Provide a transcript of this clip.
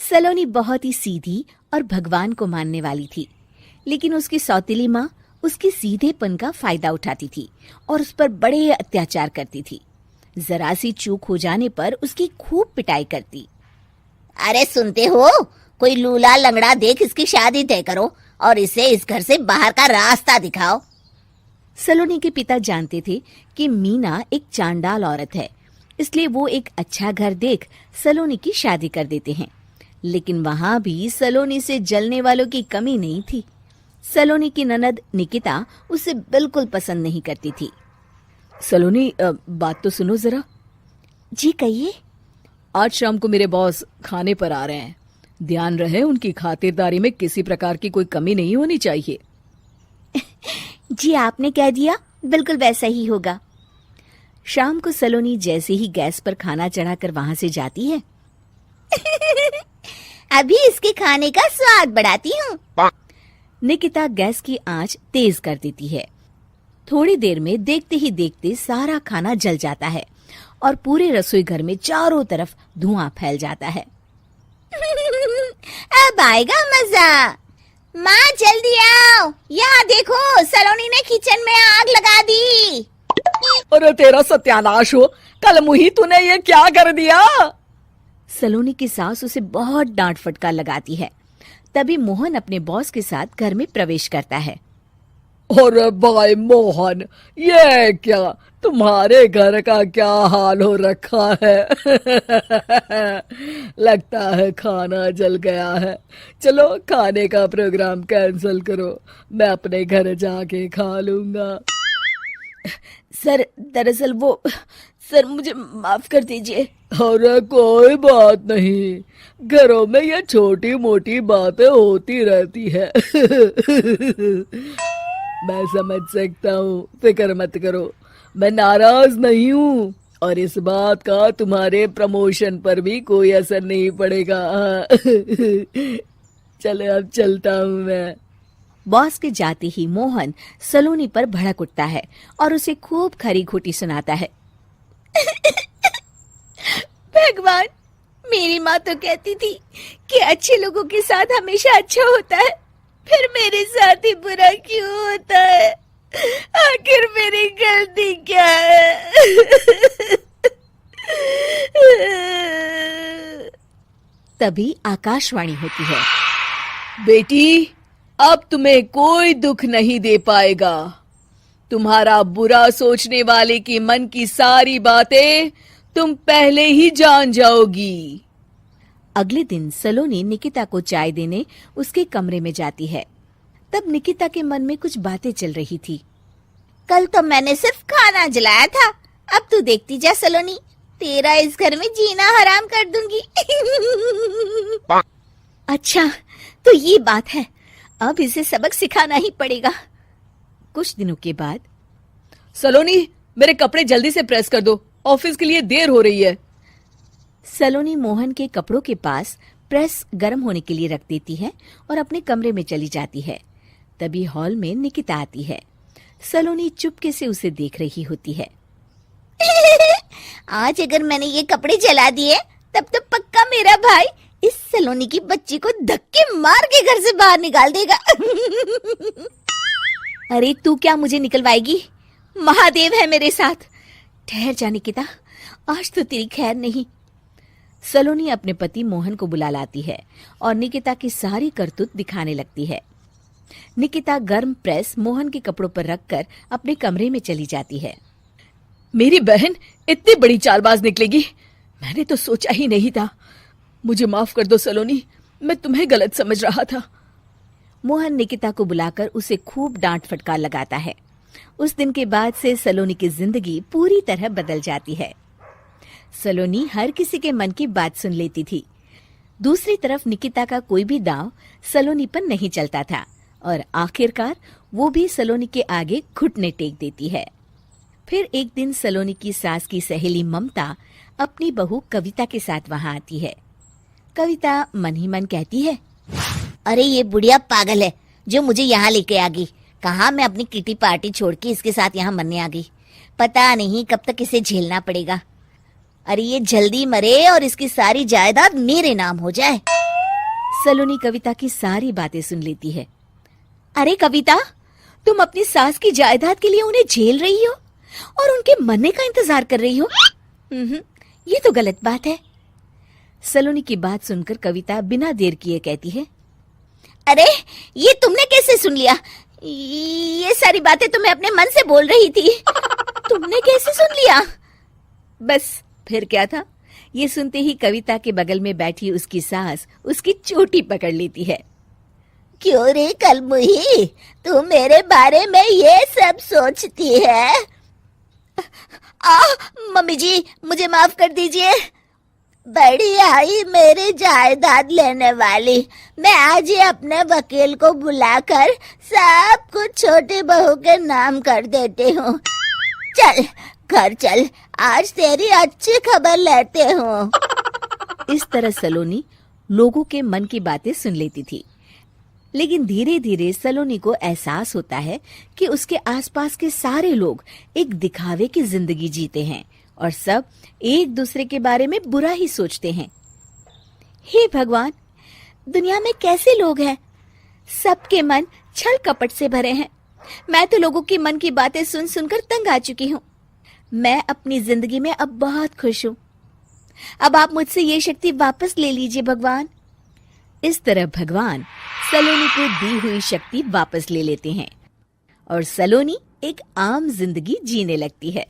सलोनी बहुत ही सीधी और भगवान को मानने वाली थी, लेकिन उसकी सौतेली माँ उसके सीधेपन का फायदा उठाती थी और उस पर बड़े अत्याचार करती थी। जरा सी चूक हो जाने पर उसकी खूब पिटाई करती। अरे सुनते हो, कोई लूला लंगड़ा देख इसकी शादी तय करो और इसे इस घर से बाहर का रास्ता दिखाओ। सलोनी के पिता जानते थे कि मीना एक चांडाल औरत है, इसलिए वो एक अच्छा घर देख सलोनी की शादी कर देते हैं। लेकिन वहां भी सलोनी से जलने वालों की कमी नहीं थी। सलोनी की ननद निकिता उसे बिल्कुल पसंद नहीं करती थी। सलोनी, बात तो सुनो जरा। जी कहिए। आज शाम को मेरे बॉस खाने पर आ रहे हैं। ध्यान रहे उनकी खातिरदारी में किसी प्रकार की कोई कमी नहीं होनी चाहिए। जी आपने कह दिया, बिल्कुल वैसा ही होगा। शाम को सलोनी जैसे ही गैस पर खाना चढ़ाकर वहां से जाती है अभी इसके खाने का स्वाद बढ़ाती हूँ। निकिता गैस की आंच तेज कर देती है। थोड़ी देर में देखते ही देखते सारा खाना जल जाता है और पूरे रसोई घर में चारों तरफ धुआं फैल जाता है। अब आएगा मजा। माँ जल्दी आओ, यहाँ देखो सलोनी ने किचन में आग लगा दी। अरे तेरा सत्यानाश हो, कल मुही तूने ये क्या कर दिया? सलोनी की सास उसे बहुत डांट फटकार लगाती है। तभी मोहन अपने बॉस के साथ घर में प्रवेश करता है। अरे भाई मोहन, ये क्या तुम्हारे घर का क्या हाल हो रखा है? लगता है खाना जल गया है। चलो खाने का प्रोग्राम कैंसिल करो, मैं अपने घर जाके खा लूंगा। सर दरअसल सर मुझे माफ कर दीजिए। अरे कोई बात नहीं, घरों में ये छोटी मोटी बातें होती रहती है। मैं समझ सकता हूँ, फिक्र मत करो, मैं नाराज नहीं हूँ और इस बात का तुम्हारे प्रमोशन पर भी कोई असर नहीं पड़ेगा। चलो अब चलता हूँ मैं। बॉस के जाते ही मोहन सलोनी पर भड़क उठता है और उसे खूब खरी खोटी सुनाता है। भगवान, मेरी माँ तो कहती थी कि अच्छे लोगों के साथ हमेशा अच्छा होता है, फिर मेरे साथ ही बुरा क्यों होता है? आखिर मेरी गलती क्या है? तभी आकाशवाणी होती है। बेटी, अब तुम्हें कोई दुख नहीं दे पाएगा। तुम्हारा बुरा सोचने वाले के मन की सारी बातें तुम पहले ही जान जाओगी। अगले दिन सलोनी निकिता को चाय देने उसके कमरे में जाती है। तब निकिता के मन में कुछ बातें चल रही थी। कल तो मैंने सिर्फ खाना जलाया था, अब तू देखती जा सलोनी, तेरा इस घर में जीना हराम कर दूंगी। अच्छा, तो ये बात है, अब इसे सबक सिखाना ही पड़ेगा। कुछ दिनों के बाद, सलोनी, मेरे कपड़े जल्दी से प्रेस कर दो, ऑफिस के लिए देर हो रही है। सलोनी मोहन के कपड़ों के पास प्रेस गर्म होने के लिए रख देती है और अपने कमरे में चली जाती है। तभी हॉल में निकिता आती है। सलोनी चुपके से उसे देख रही होती है। आज अगर मैंने ये कपड़े जला दिए तब तो पक्का मेरा भाई इस सलोनी की बच्ची को धक्के मार के घर से बाहर निकाल देगा। अरे तू क्या मुझे निकलवाएगी? महादेव है मेरे साथ। ठहर जा निकिता, आज तो तेरी खैर नहीं। सलोनी अपने पति मोहन को बुला लाती है और निकिता की सारी करतूत दिखाने लगती है। निकिता गर्म प्रेस मोहन के कपड़ों पर रखकर अपने कमरे में चली जाती है। मेरी बहन इतनी बड़ी चालबाज निकलेगी, मैंने तो सोचा ही नहीं था। मुझे माफ कर दो सलोनी, मैं तुम्हें गलत समझ रहा था। मोहन निकिता को बुलाकर उसे खूब डांट फटकार लगाता है। उस दिन के बाद से सलोनी की जिंदगी पूरी तरह बदल जाती है। सलोनी हर किसी के मन की बात सुन लेती थी। दूसरी तरफ निकिता का कोई भी दांव सलोनी पर नहीं चलता था और आखिरकार वो भी सलोनी के आगे घुटने टेक देती है। फिर एक दिन सलोनी की सास की सहेली ममता अपनी बहू कविता के साथ वहां आती है। कविता मन ही मन कहती है, अरे ये बुढ़िया पागल है जो मुझे यहाँ लेके आ गई। कहाँ मैं अपनी किटी पार्टी छोड़ के इसके साथ यहाँ मरने आ गई। पता नहीं कब तक इसे झेलना पड़ेगा। अरे ये जल्दी मरे और इसकी सारी जायदाद मेरे नाम हो जाए। सलोनी कविता की सारी बातें सुन लेती है। अरे कविता, तुम अपनी सास की जायदाद के लिए उन्हें झेल रही हो और उनके मरने का इंतजार कर रही हो। ये तो गलत बात है। सलोनी की बात सुनकर कविता बिना देर किए कहती है, अरे ये तुमने कैसे सुन लिया? ये सारी बातें तो मैं अपने मन से बोल रही थी। तुमने कैसे सुन लिया? बस फिर क्या था, ये सुनते ही कविता के बगल में बैठी उसकी सास उसकी चोटी पकड़ लेती है। क्यों रे कलमुही, तू मेरे बारे में ये सब सोचती है? मम्मी जी, मुझे माफ कर दीजिए। बड़ी आई मेरी जायदाद लेने वाली, मैं आज ही अपने वकील को बुलाकर सब कुछ छोटी बहू के नाम कर देती हूँ। चल घर चल, आज तेरी अच्छी खबर लेते हूँ। इस तरह सलोनी लोगों के मन की बातें सुन लेती थी, लेकिन धीरे धीरे सलोनी को एहसास होता है कि उसके आसपास के सारे लोग एक दिखावे की जिंदगी जीते हैं और सब एक दूसरे के बारे में बुरा ही सोचते हैं। हे भगवान, दुनिया में कैसे लोग हैं? सबके मन छल कपट से भरे हैं। मैं तो लोगों के मन की बातें सुन सुनकर तंग आ चुकी हूँ। मैं अपनी जिंदगी में अब बहुत खुश हूँ। अब आप मुझसे ये शक्ति वापस ले लीजिए भगवान। इस तरह भगवान सलोनी को दी हुई शक्ति वापस ले लेते हैं और सलोनी एक आम जिंदगी जीने लगती है।